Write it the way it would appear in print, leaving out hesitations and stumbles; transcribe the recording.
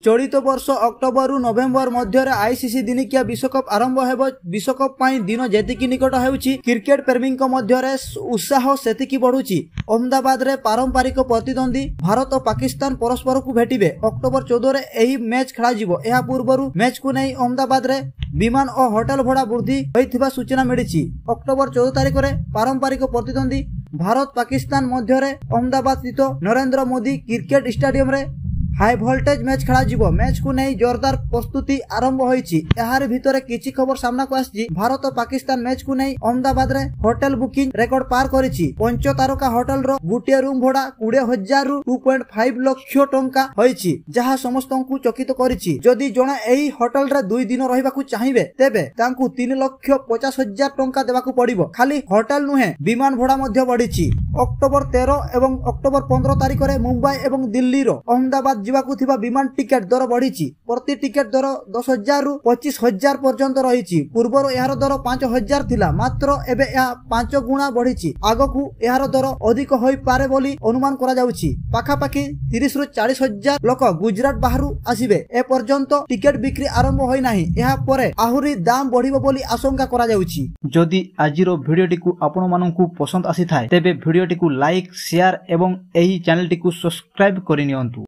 चलित वर्ष अक्टोबर रु नवेम्बर मध्य आईसीसी दिनिकिया विश्वकप आरंभ हेबो। विश्वकप पाई दिन जेतिकी निकट हेउछि क्रिकेट प्रेमी मध्य उत्साह सेतिकी बढ़ुछि। अहमदाबाद रे पारंपरिक प्रतिद्वंदी भारत और पाकिस्तान परस्पर को भेटिबे। अक्टोबर 14 रे एही मैच खेला जिवो। एहा पूर्वरु मैच को नै अहमदाबाद रे विमान और होटल भड़ा वृद्धि होइथिबा सूचना मिलिछि। अक्टोबर 14 तारिख रे पारंपरिक प्रतिद्वंदी भारत पाकिस्तान मध्य अहमदाबाद स्थित नरेंद्र मोदी क्रिकेट स्टेडियम रे हाई वोल्टेज मैच खेला जिवो। मैच को नहीं जोरदार प्रस्तुति आरंभ होइछि। एहार भितरे किछि खबर सामना को आछि। भारत और पाकिस्तान मैच को नहीं अहमदाबाद रे होटल बुकिंग रेकर्ड पार करिछि। 5 तारका होटल रो गुटे रूम भड़ा 20,000 रु 2.5 लाख टंका होइछि, जहा समस्तंकु चकित करिछि। जदि जणे एही होटल रे 2 दिन रहिबाकू चाहिबे तेबे तांकु 3,50,000 टंका देबाकू पड़िबो। खाली होटल नुहे विमान भड़ा मध्य बढ़िछि। अक्टोबर 13 एवं अक्टोबर 15 तारिख रे मुंबई एवं दिल्ली रो अहमदाबाद जिवाकू थिबा विमान टिकेट दर बढ़िछि। प्रति टिकेट दर 10,000 रु 25,000 पर्यंत रहिछि। पूर्वरो एहार दर 5,000 थिला, मात्र एबे या 5 गुणा बढ़िछि। आगकू एहार दर अधिक होई पारे बोली अनुमान करा जाउछि। पाखापाखि 30 रु 40,000 लोक गुजरात बाहरु आसीबे। ए पर्यंत टिकेट बिक्री आरंभ होई नाही। एहा परे आहुरी दाम बढ़िबो बोली आशंका करा जाउछि। जदि आजिरो भिडियोटी को आपण माननकु पसंद आसी थाए तेबे भिडियोटी को लाइक शेयर एवं एही चैनल टी को सब्सक्राइब करि नियंतु।